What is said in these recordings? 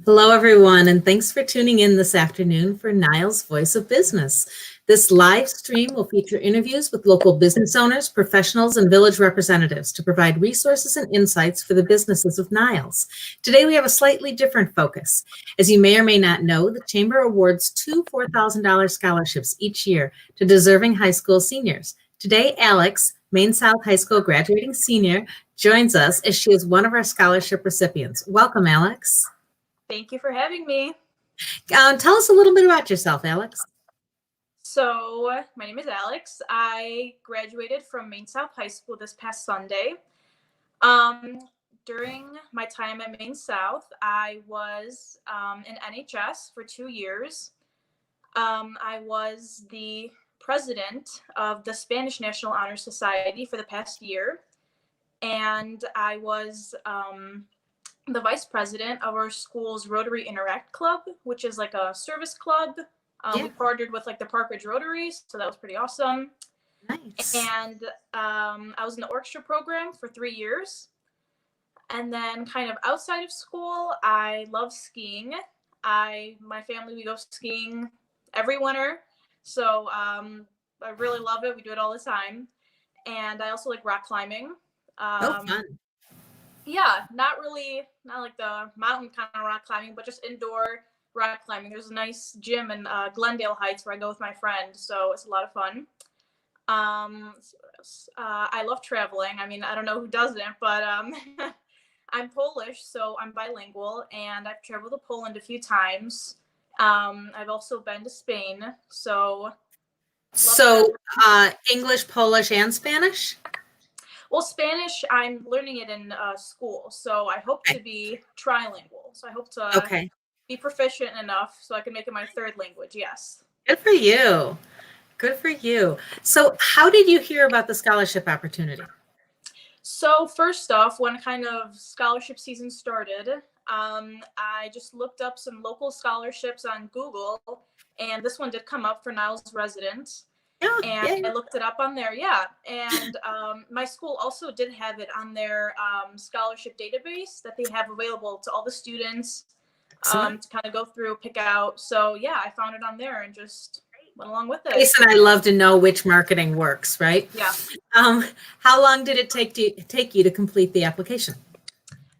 Hello, everyone, and thanks for tuning in this afternoon for Niall's Voice of Business. This live stream will feature interviews with local business owners, professionals, and village representatives to provide resources and insights for the businesses of Niles. Today, we have a slightly different focus. As you may or may not know, the Chamber awards two $4,000 scholarships each year to deserving high school seniors. Today, Alex, Maine South High School graduating senior, joins us as she is one of our scholarship recipients. Welcome, Alex. Thank you for having me. Tell us a little bit about yourself, Alex. So, my name is Alex. I graduated from Maine South High School this past Sunday. During my time at Maine South, I was in NHS for 2 years. I was the president of the Spanish National Honor Society for the past year, and I was the vice president of our school's Rotary Interact Club, which is like a service club. We partnered with like the Park Ridge Rotaries, so that was pretty awesome. Nice. And I was in the orchestra program for 3 years. And then kind of outside of school, I love skiing. My family, we go skiing every winter. So I really love it. We do it all the time. And I also like rock climbing. Fun. Yeah, not like the mountain kind of rock climbing, but just indoor rock climbing. There's a nice gym in Glendale Heights where I go with my friend, so it's a lot of fun. I love traveling. I mean, I don't know who doesn't, but I'm Polish, so I'm bilingual, and I've traveled to Poland a few times. I've also been to Spain, so. English, Polish, and Spanish? Well, Spanish, I'm learning it in school, so I hope to be trilingual. So I hope to be proficient enough so I can make it my third language, yes. Good for you. Good for you. So how did you hear about the scholarship opportunity? So first off, when kind of scholarship season started, I just looked up some local scholarships on Google, and this one did come up for Niles residents. I looked it up on there, and my school also did have it on their scholarship database that they have available to all the students to kind of go through, pick out. So I found it on there and just went along with it. Jason, I love to know which marketing works, right? Yeah. How long did it take you to complete the application?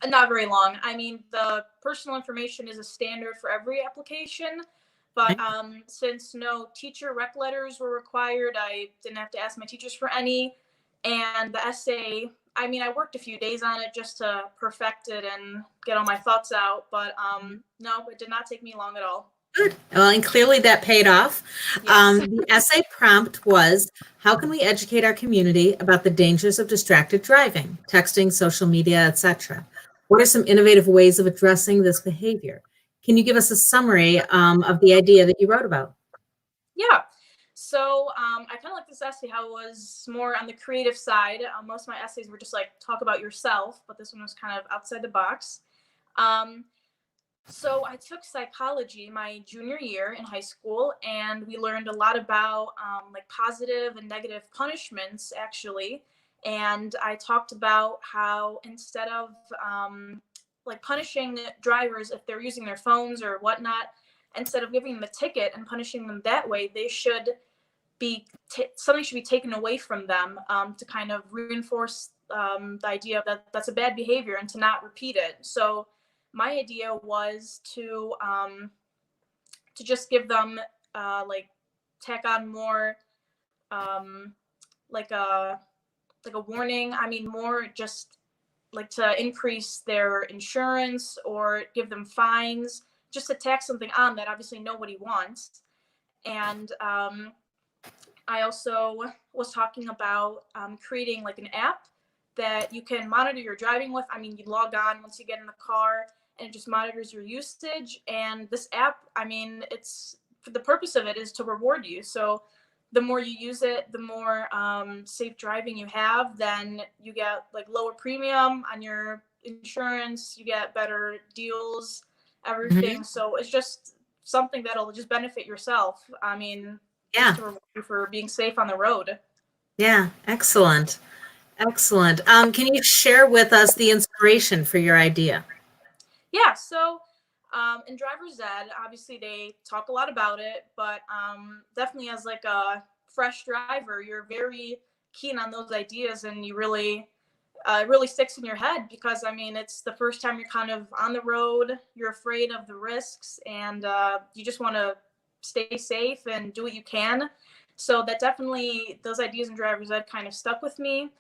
Not very long. I mean, the personal information is a standard for every application. But since no teacher rec letters were required, I didn't have to ask my teachers for any. And the essay, I mean, I worked a few days on it just to perfect it and get all my thoughts out. But no, it did not take me long at all. Good. Well, and clearly that paid off. Yes. The essay prompt was, how can we educate our community about the dangers of distracted driving, texting, social media, etc.? What are some innovative ways of addressing this behavior? Can you give us a summary of the idea that you wrote about? Yeah. So I kind of like this essay, how it was more on the creative side. Most of my essays were just like talk about yourself, but this one was kind of outside the box. So I took psychology my junior year in high school, and we learned a lot about like positive and negative punishments, actually. And I talked about how instead of like punishing drivers if they're using their phones or whatnot, instead of giving them a ticket and punishing them that way, they should be something should be taken away from them to kind of reinforce the idea that that's a bad behavior and to not repeat it. So my idea was to just give them like tack on more like a warning. I mean, more just like to increase their insurance or give them fines, just to tack something on that obviously nobody wants. And I also was talking about creating like an app that you can monitor your driving with. I mean, you log on once you get in the car and it just monitors your usage. And this app, I mean, it's for the purpose of it is to reward you. So the more you use it, the more safe driving you have, then you get like lower premium on your insurance, you get better deals, everything. Mm-hmm. So it's just something that'll just benefit yourself. I mean, just to reward you for being safe on the road. Yeah, excellent. Excellent. Can you share with us the inspiration for your idea? Yeah, so In driver's ed, obviously they talk a lot about it, but definitely as like a fresh driver, you're very keen on those ideas, and you really it really sticks in your head because I mean it's the first time you're kind of on the road. You're afraid of the risks, and you just want to stay safe and do what you can. So that definitely those ideas in driver's ed kind of stuck with me.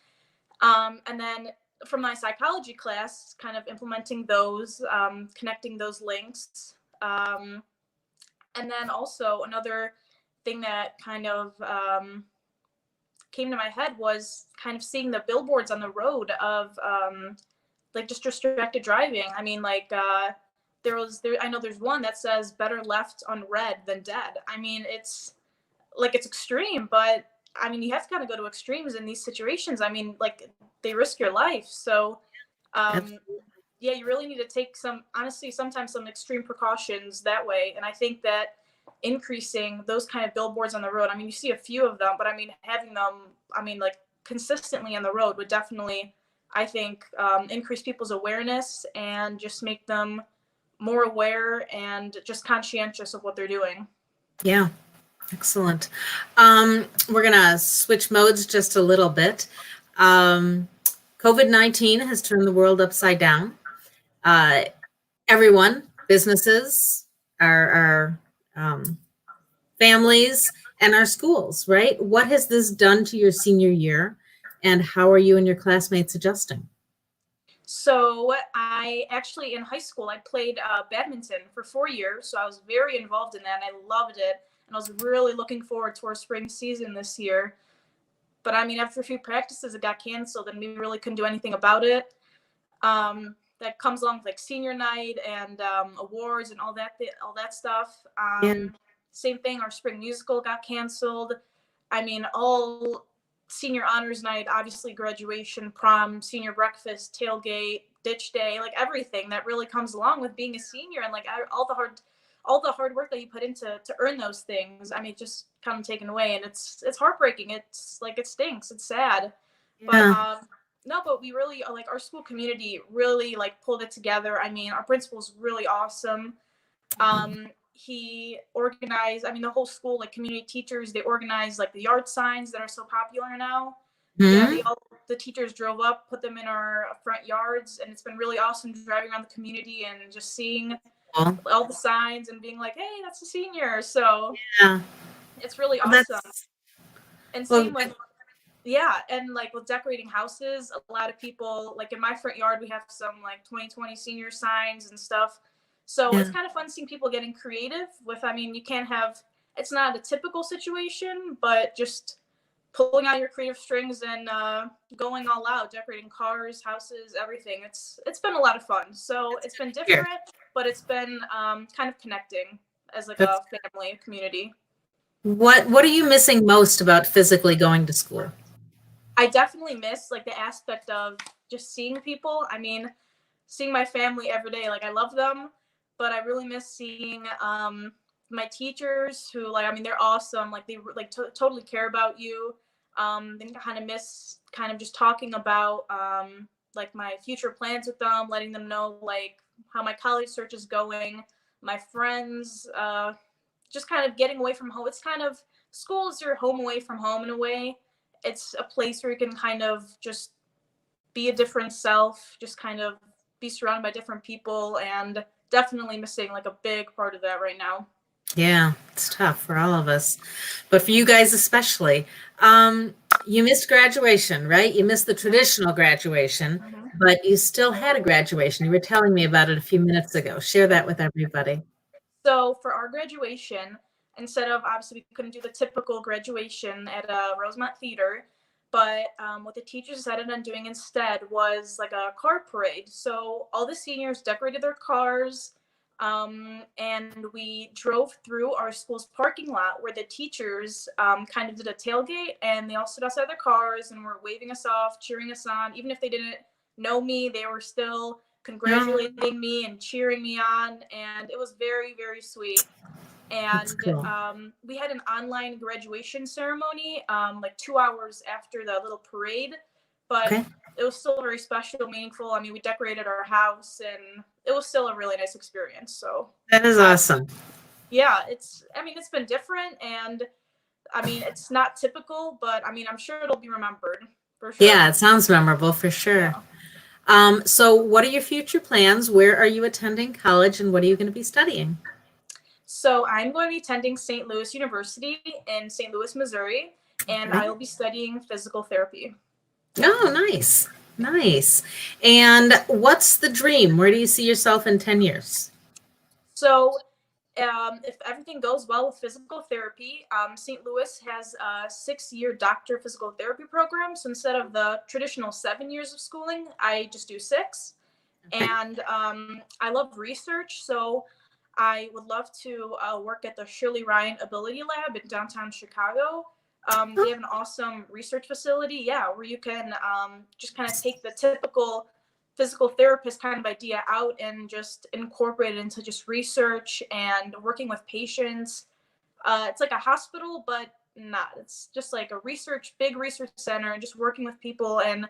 And then from my psychology class, kind of implementing those, connecting those links. And then also another thing that kind of came to my head was kind of seeing the billboards on the road of like just distracted driving. I mean, like I know there's one that says better left unread than dead. I mean, it's like it's extreme, but I mean, you have to kind of go to extremes in these situations. I mean, like they risk your life. So, Absolutely. yeah, you really need to take honestly, sometimes some extreme precautions that way. And I think that increasing those kind of billboards on the road, I mean, you see a few of them, but I mean, having them, I mean, like consistently on the road would definitely, I think, increase people's awareness and just make them more aware and just conscientious of what they're doing. Yeah. Excellent. We're going to switch modes just a little bit. COVID-19 has turned the world upside down. Everyone, businesses, our families, and our schools, right? What has this done to your senior year, and how are you and your classmates adjusting? So I actually, in high school, I played badminton for 4 years. So I was very involved in that and I loved it. And I was really looking forward to our spring season this year. But I mean, after a few practices, it got canceled and we really couldn't do anything about it. That comes along with like senior night and awards and all that stuff. Yeah. Same thing, our spring musical got canceled. I mean, all senior honors night, obviously graduation, prom, senior breakfast, tailgate, ditch day, like everything that really comes along with being a senior, and like all the hard work that you put into to earn those things. I mean, just kind of taken away, and it's heartbreaking. It's like it stinks. It's sad, but Yeah. no, but we really like our school community really like pulled it together. I mean, our principal's really awesome. He organized, I mean, the whole school, like community teachers, they organized like the yard signs that are so popular now. Yeah, Hmm. the teachers drove up, put them in our front yards, and it's been really awesome driving around the community and just seeing Well, all the signs and being like, hey, that's a senior. So yeah. it's really Well, awesome. And well, same with, yeah, and like with decorating houses, a lot of people, like in my front yard, we have some like 2020 senior signs and stuff. So it's yeah. kind of fun seeing people getting creative with, I mean, you can't have, it's not a typical situation, but just pulling out your creative strings and going all out, decorating cars, houses, everything. It's been a lot of fun. So it's been Here. different, but it's been kind of connecting as like That's a family, a community. what are you missing most about physically going to school? I definitely miss like the aspect of just seeing people. I mean, seeing my family every day. Like I love them, but I really miss seeing my teachers who like I mean they're awesome. Like they like totally care about you. Then kind of miss kind of just talking about like my future plans with them, letting them know like how my college search is going, my friends, just kind of getting away from home. It's kind of school is your home away from home in a way. It's a place where you can kind of just be a different self, just kind of be surrounded by different people, and definitely missing like a big part of that right now. Yeah, it's tough for all of us, but for you guys especially. You missed graduation, right? You missed the traditional graduation, Mhm. but you still had a graduation. You were telling me about it a few minutes ago. Share that with everybody. So for our graduation, instead of obviously we couldn't do the typical graduation at Rosemont Theater, but what the teachers decided on doing instead was like a car parade. So all the seniors decorated their cars, and we drove through our school's parking lot where the teachers kind of did a tailgate, and they all stood outside their cars and were waving us off, cheering us on. Even if they didn't know me, they were still No, congratulating me and cheering me on, and it was very, very sweet. that's And cool. we had an online graduation ceremony like 2 hours after the little parade, but Okay. it was still very special, meaningful. I mean, we decorated our house, and it was still a really nice experience. So That is awesome. yeah, I mean, it's been different, and I mean, it's not typical, but I mean, I'm sure it'll be remembered for sure. Yeah, it sounds memorable for sure. Yeah. So what are your future plans? Where are you attending college and what are you going to be studying? So I'm going to be attending St. Louis University in St. Louis, Missouri, and Okay. I will be studying physical therapy. Oh, nice. Nice. And what's the dream? Where do you see yourself in 10 years? So if everything goes well with physical therapy, St. Louis has a 6-year doctor of physical therapy program. So instead of the traditional 7 years of schooling, I just do 6. Okay. And I love research. So I would love to work at the Shirley Ryan Ability Lab in downtown Chicago. They have an awesome research facility, yeah, where you can just kind of take the typical physical therapist kind of idea out and just incorporate it into just research and working with patients. It's like a hospital, but not. It's just like a big research center, and just working with people and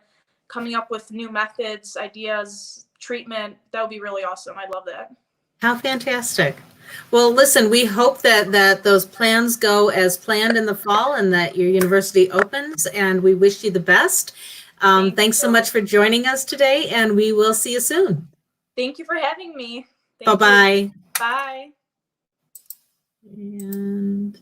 coming up with new methods, ideas, treatment. That would be really awesome. I love that. How fantastic. Well, listen, we hope that those plans go as planned in the fall and that your university opens, and we wish you the best. Thanks so much for joining us today, and we will see you soon. Thank you for having me. Thank Bye-bye. you. Bye. And